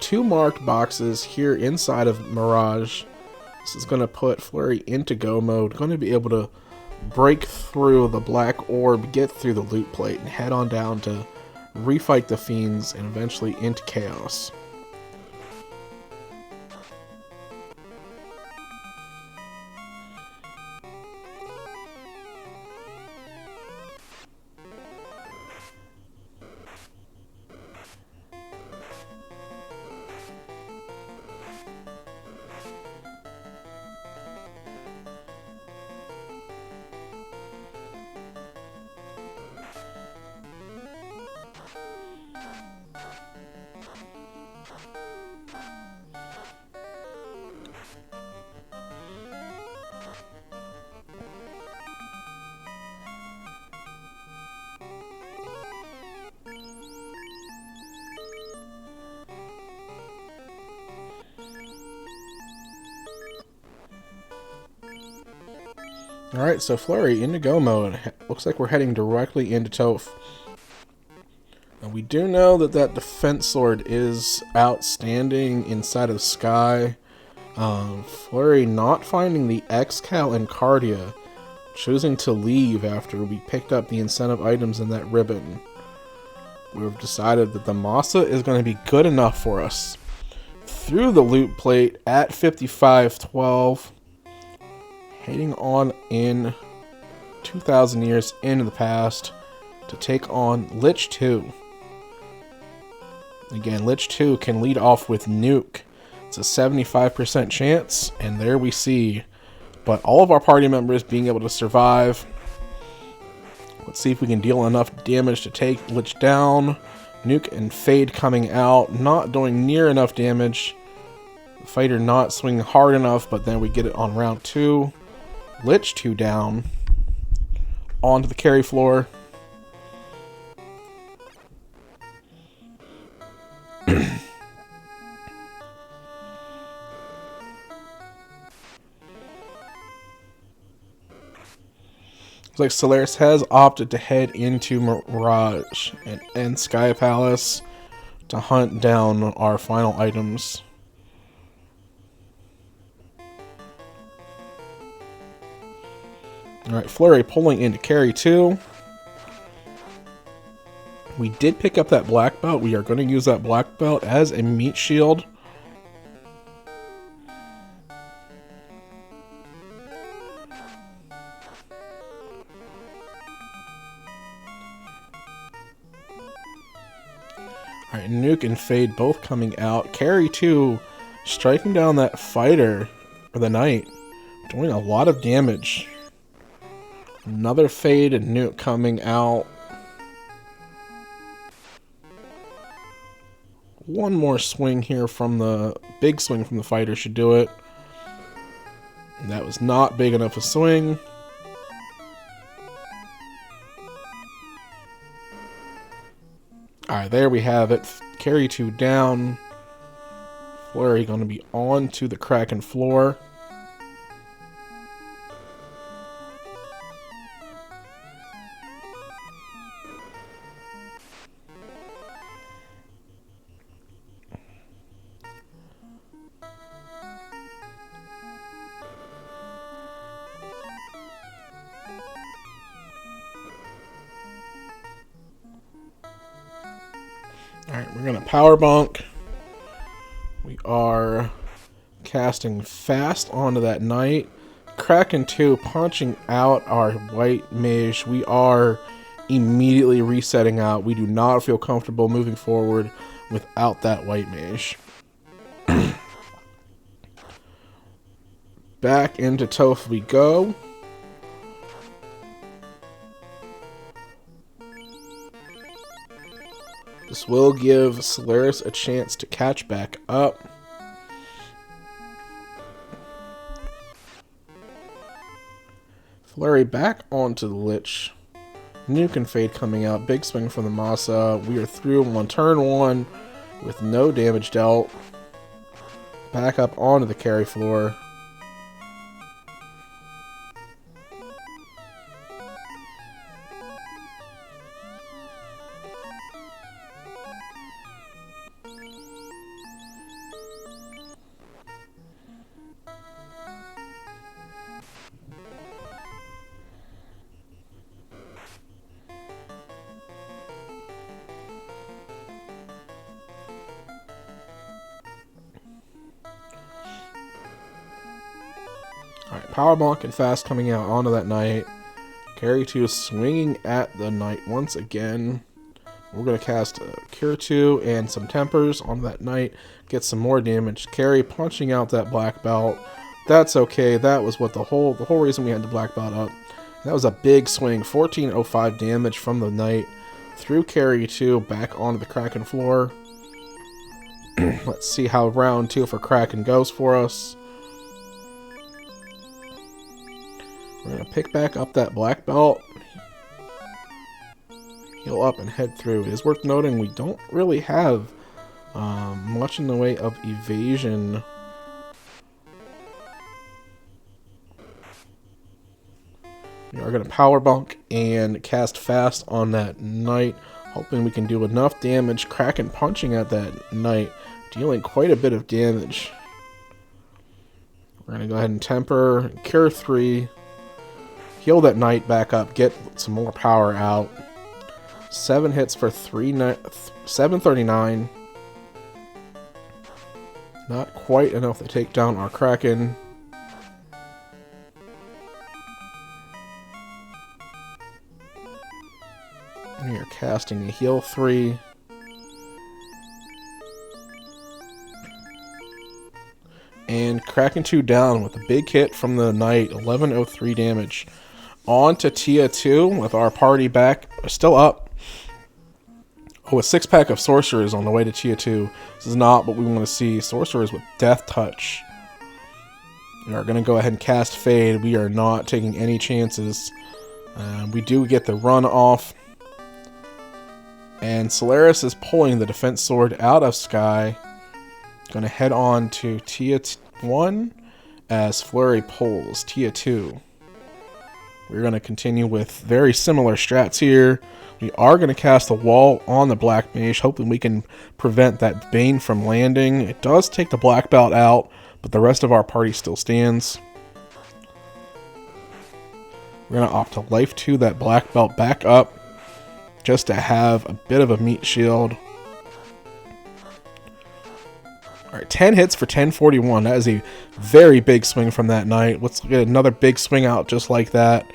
2 marked boxes here inside of Mirage. This is going to put Fleury into go mode. Going to be able to break through the black orb, get through the loot plate, and head on down to refight the fiends and eventually into chaos. Alright, so Fleury into go mode. Looks like we're heading directly into Toph. And we do know that that defense sword is outstanding inside of Sky. Fleury not finding the X-Cal and Cardia, choosing to leave after we picked up the incentive items in that ribbon. We've decided that the Masa is going to be good enough for us. Through the loot plate at 55-12. Heading on in 2,000 years into the past to take on Lich 2. Again, Lich 2 can lead off with Nuke. It's a 75% chance, and there we see. But all of our party members being able to survive. Let's see if we can deal enough damage to take Lich down. Nuke and Fade coming out, not doing near enough damage. The fighter not swinging hard enough, but then we get it on round 2. Lich 2 down. Onto the carry floor. Looks like Soleras has opted to head into Mirage and Sky Palace to hunt down our final items. Alright, Fleury pulling into carry 2. We did pick up that black belt. We are going to use that black belt as a meat shield. Alright, Nuke and Fade both coming out. Carry 2 striking down that fighter, or the knight, doing a lot of damage. Another Fade and Nuke coming out. One more swing here from the big swing from the fighter should do it. And that was not big enough a swing. Alright, there we have it. Carry 2 down. Fleury going to be on to the Kraken floor. Alright, we're going to power bonk. We are casting fast onto that knight. Kraken 2 punching out our white mage. We are immediately resetting out. We do not feel comfortable moving forward without that white mage. Back into Toph we go. This will give Soleras a chance to catch back up. Fleury back onto the Lich. Nuke and Fade coming out. Big swing from the Masa. We are through on turn 1 with no damage dealt. Back up onto the carry floor. Alright, Power Bonk and Fast coming out onto that Knight. Carry 2 swinging at the Knight once again. We're going to cast Cure 2 and some Tempers on that Knight. Get some more damage. Carry punching out that Black Belt. That's okay. That was what the whole reason we had the Black Belt up. That was a big swing. 1405 damage from the Knight. Through Carry 2 back onto the Kraken floor. Let's see how round 2 for Kraken goes for us. We're going to pick back up that Black Belt. Heal up and head through. It is worth noting we don't really have much in the way of evasion. We are going to Power Bonk and cast Fast on that Knight, hoping we can do enough damage. Kraken punching at that Knight, dealing quite a bit of damage. We're going to go ahead and Temper, Cure 3. Heal that Knight back up, get some more power out. 7 hits for 739. Not quite enough to take down our Kraken. We are casting a Heal 3. And Kraken 2 down with a big hit from the Knight. 1103 damage. On to Tia 2 with our party back. Still up. Oh, a 6-pack of Sorcerers on the way to Tia 2. This is not what we want to see. Sorcerers with Death Touch. We are going to go ahead and cast Fade. We are not taking any chances. We do get the run off. And Soleras is pulling the Defense Sword out of Sky. Going to head on to Tia 1 as Fleury pulls Tia 2. We're going to continue with very similar strats here. We are going to cast a wall on the Black Mage, hoping we can prevent that Bane from landing. It does take the Black Belt out, but the rest of our party still stands. We're going to opt to Life 2 that Black Belt back up, just to have a bit of a meat shield. Alright, 10 hits for 1041. That is a very big swing from that Knight. Let's get another big swing out just like that.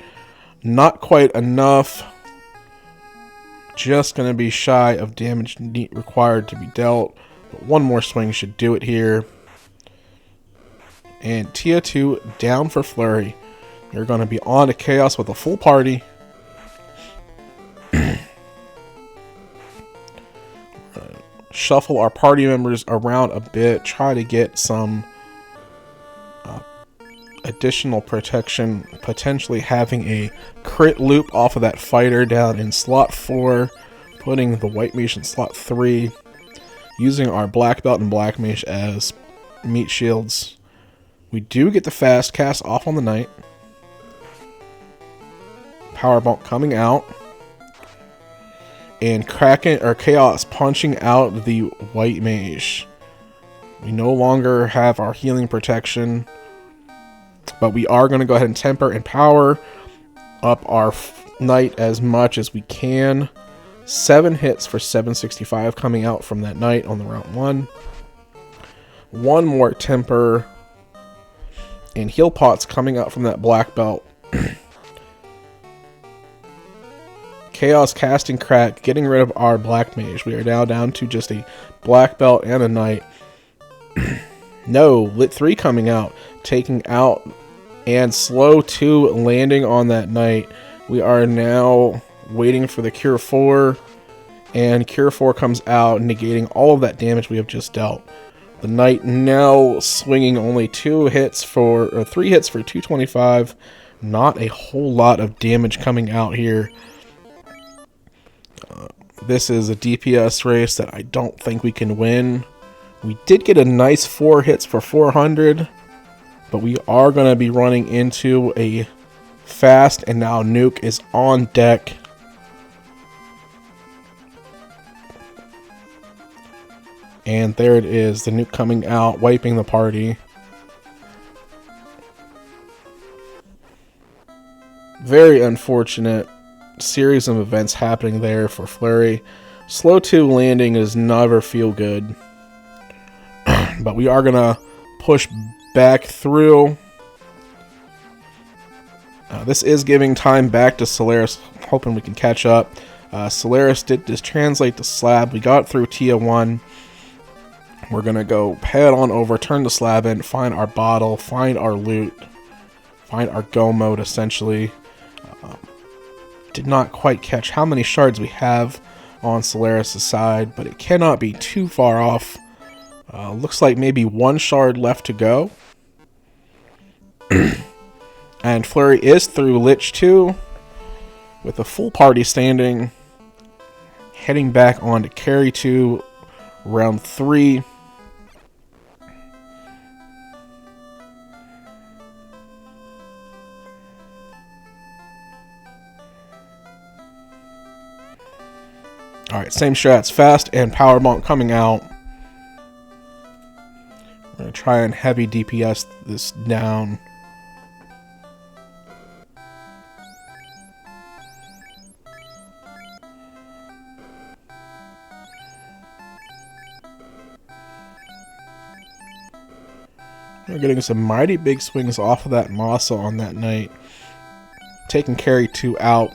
Not quite enough. Just going to be shy of damage required to be dealt. But one more swing should do it here. And Tia 2 down for Fleury. You're going to be on to Chaos with a full party. Shuffle our party members around a bit. Try to get some additional protection. Potentially having a crit loop off of that fighter down in slot 4. Putting the White Mage in slot 3. Using our Black Belt and Black Mage as meat shields. We do get the fast cast off on the Knight. Power Bonk coming out. And Kraken or Chaos punching out the White Mage. We no longer have our healing protection, but we are going to go ahead and temper and power up our Knight as much as we can. 7 hits for 765 coming out from that Knight on the round 1. One more temper and heal pots coming out from that Black Belt. Chaos casting Crack, getting rid of our Black Mage. We are now down to just a Black Belt and a Knight. No, Lit 3 coming out, taking out, and Slow 2 landing on that Knight. We are now waiting for the Cure 4, And Cure 4 comes out, negating all of that damage we have just dealt. The Knight now swinging only 3 hits for 225. Not a whole lot of damage coming out here. This is a DPS race that I don't think we can win. We did get a nice 4 hits for 400, but we are going to be running into a fast, and now Nuke is on deck. And there it is, the Nuke coming out, wiping the party. Very unfortunate series of events happening there for Fleury. Slow 2 landing does never feel good. But we are going to push back through. This is giving time back to Soleras, hoping we can catch up. Soleras did just translate the slab. We got through Tia 1. We're going to go head on over, turn the slab in, find our bottle, find our loot, find our go mode essentially. Did not quite catch how many shards we have on Soleras' side, but it cannot be too far off. Looks like maybe 1 shard left to go. And Fleury is through Lich 2 with a full party standing. Heading back on to Carry 2, round 3. Alright, same strats. Fast and Power Bonk coming out. We're going to try and heavy DPS this down. We're getting some mighty big swings off of that Masa on that Knight. Taking Carry 2 out.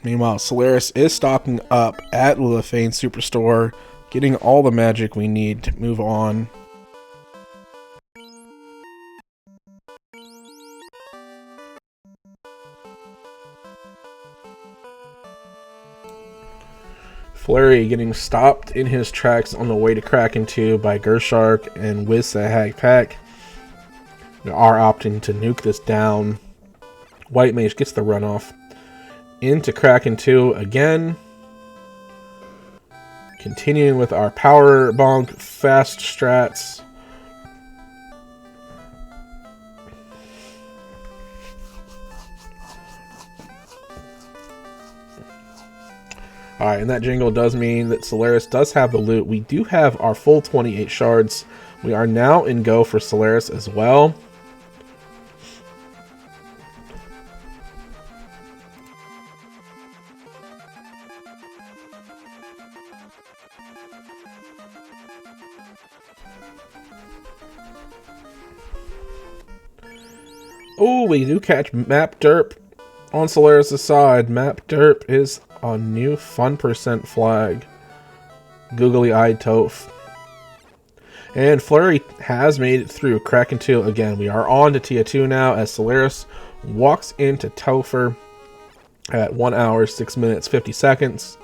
Meanwhile, Soleras is stocking up at Lilithane Superstore, getting all the magic we need to move on. Fleury getting stopped in his tracks on the way to Kraken 2 by Gershark and Wizsahag Pack. We are opting to nuke this down. White Mage gets the runoff. Into Kraken 2 again. Continuing with our Power Bonk fast strats. Alright, and that jingle does mean that Soleras does have the loot. We do have our full 28 shards. We are now in go for Soleras as well. Oh, we do catch Map Derp on Soleras' side. Map Derp is a new fun percent flag. Googly-eyed Toph. And Fleury has made it through Kraken 2 again. We are on to Tia 2 now as Soleras walks into Topher at 1 hour, 6 minutes, 50 seconds.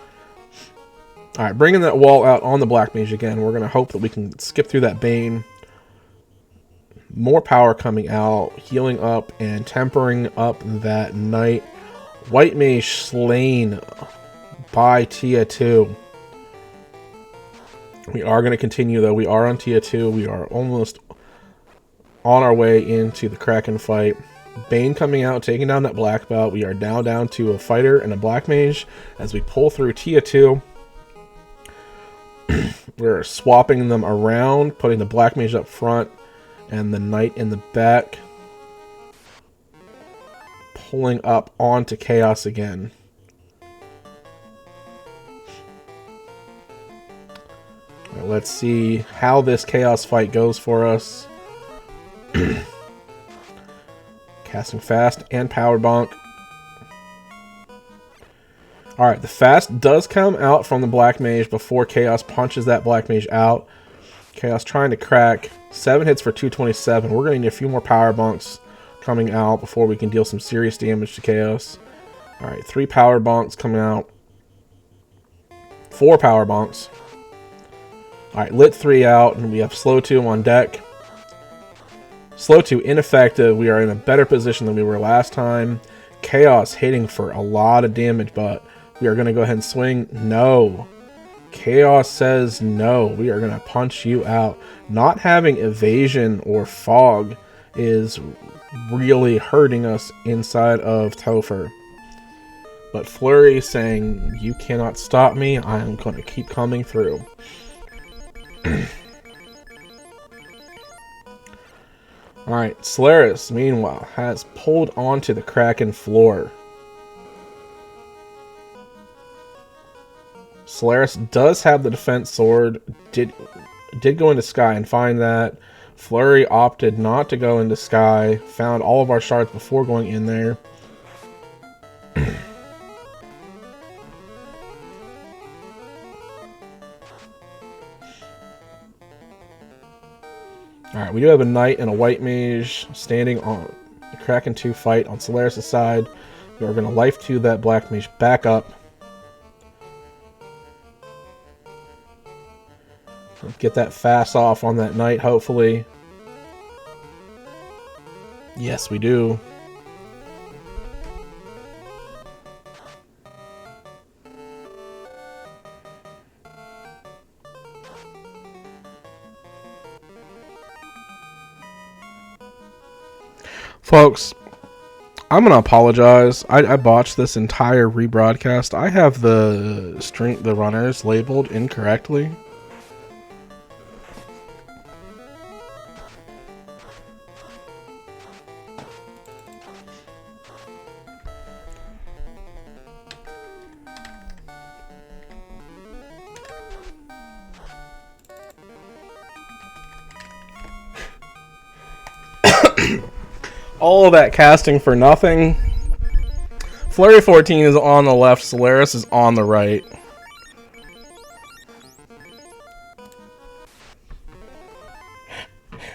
Alright, bringing that wall out on the Black Mage again. We're going to hope that we can skip through that Bane. More power coming out, healing up and tempering up that Knight. White Mage slain by Tia 2. We are going to continue though. We are on Tia 2. We are almost on our way into the Kraken fight. Bane coming out, taking down that black belt. We are now down to a fighter and a Black Mage as we pull through Tia 2. We're swapping them around, putting the Black Mage up front and the Knight in the back. Pulling up onto Chaos again. Right, let's see how this Chaos fight goes for us. Casting Fast and Power Bonk. Alright, the Fast does come out from the Black Mage before Chaos punches that Black Mage out. Chaos trying to crack. 7 hits for 227. We're going to need a few more Power Bonks coming out before we can deal some serious damage to Chaos. Alright, 3 power bonks coming out. 4 power bonks. Alright, lit 3 out, and we have slow 2 on deck. Slow 2 ineffective. We are in a better position than we were last time. Chaos hitting for a lot of damage, but we are going to go ahead and swing. No. Chaos says no. We are going to punch you out. Not having evasion or fog is really hurting us inside of Topher. But Fleury saying, you cannot stop me. I am going to keep coming through. Alright, Soleras, meanwhile, has pulled onto the Kraken floor. Soleras does have the defense sword, did go into Sky and find that. Fleury opted not to go into Sky, found all of our shards before going in there. Alright, we do have a Knight and a White Mage standing on the Kraken 2 fight on Soleras' side. We are going to life 2 that Black Mage back up. Get that fast off on that Knight, hopefully. Yes, we do. Folks, I'm gonna apologize. I botched this entire rebroadcast. I have the runners labeled incorrectly. All of that casting for nothing. Fleury 14 is on the left, Soleras is on the right.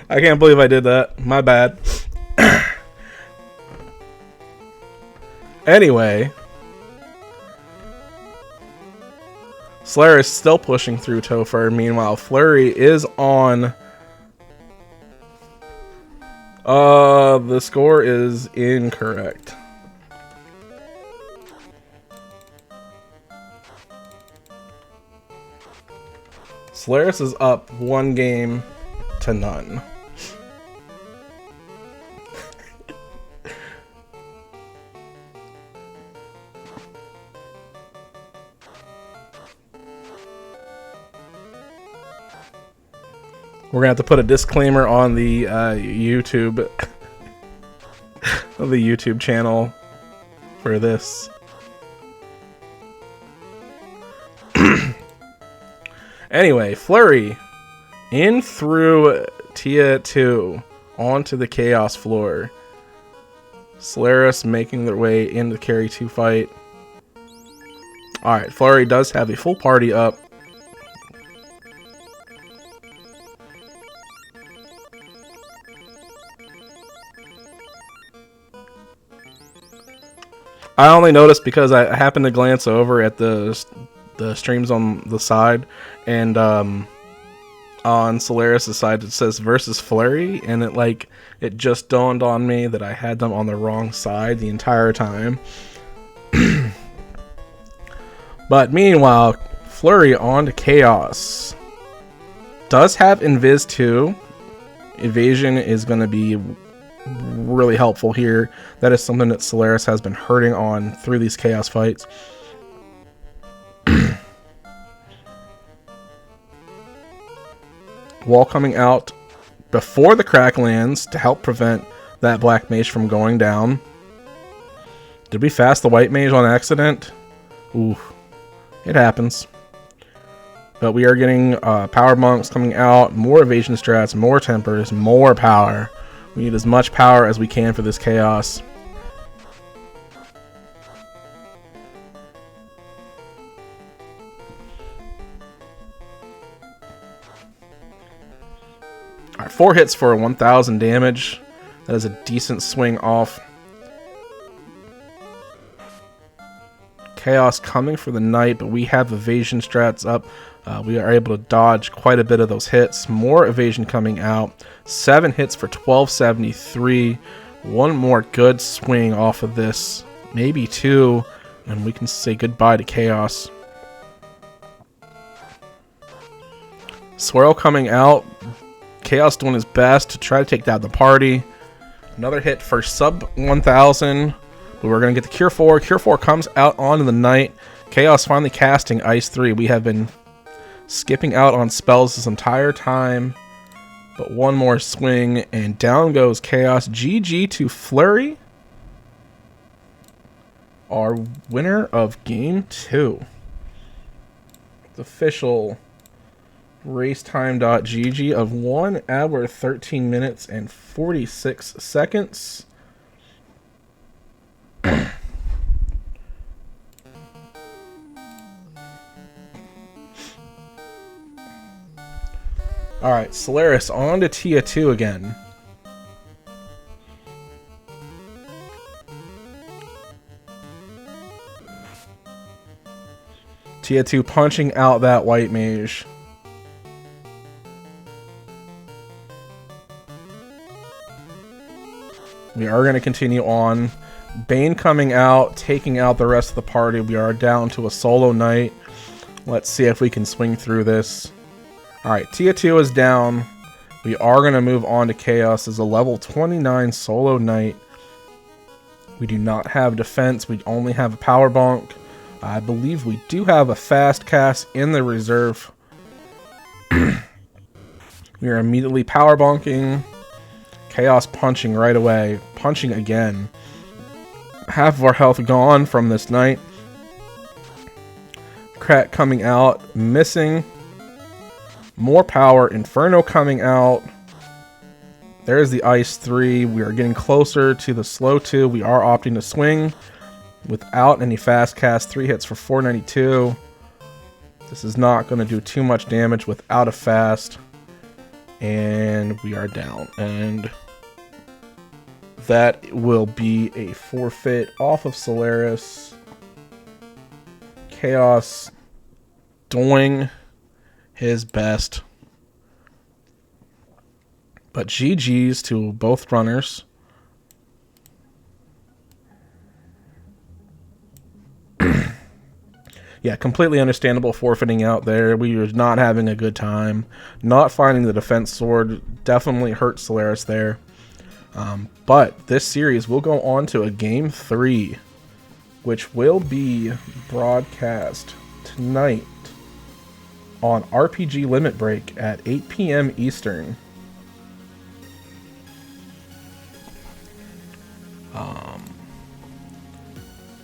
I can't believe I did that. My bad. Anyway. Soleras is still pushing through Topher. Meanwhile, Fleury is on... the score is incorrect. Soleras is up 1 game to none. We're gonna have to put a disclaimer on the YouTube of the YouTube channel for this. Anyway, Fleury in through Tier 2 onto the Chaos floor. Soleras making their way into the Carry 2 fight. Alright, Fleury does have a full party up. I only noticed because I happened to glance over at the streams on the side, and on Soleras' side it says versus Fleury, and it just dawned on me that I had them on the wrong side the entire time. But meanwhile, Fleury on to Chaos. Does have Invis too. Evasion is going to be really helpful here. That is something that Soleras has been hurting on through these Chaos fights. Wall coming out before the crack lands to help prevent that Black Mage from going down. Did we fast the White Mage on accident? Ooh, it happens. But we are getting power monks coming out, more evasion strats, more tempers, more power. We need as much power as we can for this Chaos. Alright, 4 hits for 1000 damage. That is a decent swing off. Chaos coming for the knight, but we have evasion strats up. We are able to dodge quite a bit of those hits. More evasion coming out. 7 hits for 1273. One more good swing off of this. Maybe 2. And we can say goodbye to Chaos. Swirl coming out. Chaos doing his best to try to take down the party. Another hit for sub 1000. But we're going to get the Cure 4. Cure 4 comes out onto the knight. Chaos finally casting Ice 3. We have been skipping out on spells this entire time. But one more swing and down goes Chaos. GG to Fleury, our winner of Game 2. The official racetime.gg of 1 hour 13 minutes and 46 seconds. Alright, Soleras on to Tia 2 again. Tia 2 punching out that white mage. We are going to continue on. Bane coming out, taking out the rest of the party. We are down to a solo knight. Let's see if we can swing through this. Alright, Tia 2 is down. We are going to move on to Chaos as a level 29 solo knight. We do not have defense. We only have a power bonk. I believe we do have a fast cast in the reserve. We are immediately power bonking. Chaos punching right away. Punching again. Half of our health gone from this knight. Crack coming out. Missing. More power. Inferno coming out. There's the Ice 3. We are getting closer to the slow 2. We are opting to swing without any fast cast. 3 hits for 492. This is not going to do too much damage without a fast. And we are down. And that will be a forfeit off of Soleras. Chaos doing his best. But GG's to both runners. Yeah, completely understandable forfeiting out there. We were not having a good time. Not finding the defense sword definitely hurt Soleras there. But this series will go on to a Game 3, which will be broadcast tonight on RPG Limit Break at 8 p.m. Eastern.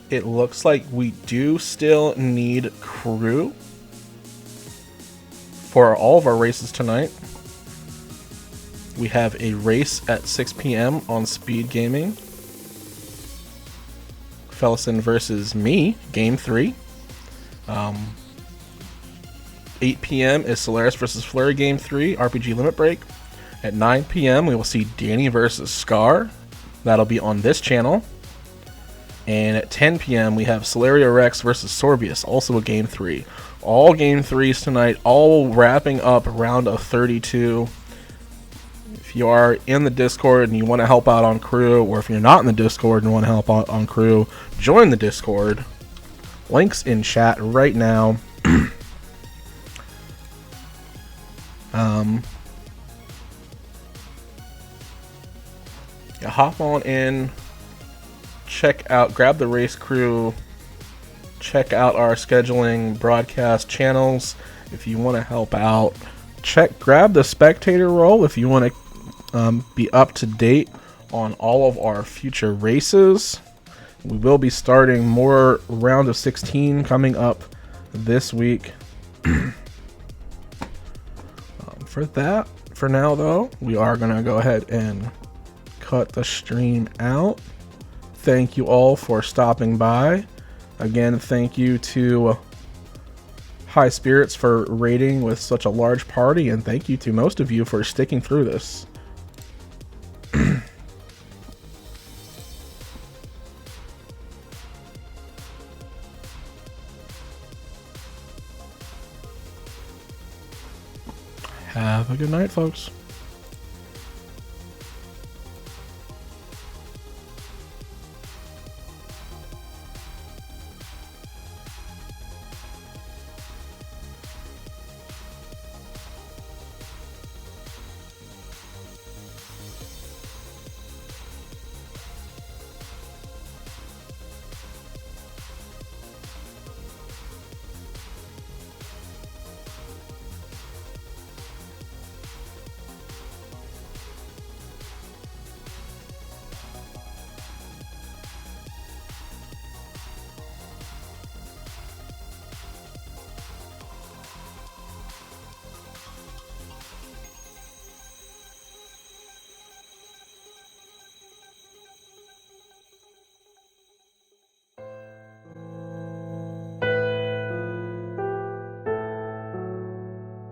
It looks like we do still need crew for all of our races tonight. We have a race at 6 p.m. on Speed Gaming. Fellison versus me, Game 3. 8 p.m. is Soleras versus Fleury, Game 3, RPG Limit Break. At 9 p.m. we will see Danny versus Scar. That'll be on this channel. And at 10 p.m. we have Solaria Rex versus Sorbius, also a Game 3. All Game 3s tonight, all wrapping up round of 32. If you are in the Discord and you want to help out on crew, or if you're not in the Discord and want to help out on crew, join the Discord. Links in chat right now. Yeah, hop on in. Check out, grab the race crew, check out our scheduling broadcast channels if you want to help out. Grab the spectator role if you want to be up to date on all of our future races. We will be starting more round of 16 coming up this week. For now though, we are going to go ahead and cut the stream out. Thank you all for stopping by. Again, thank you to High Spirits for raiding with such a large party, and thank you to most of you for sticking through this. Have a good night, folks.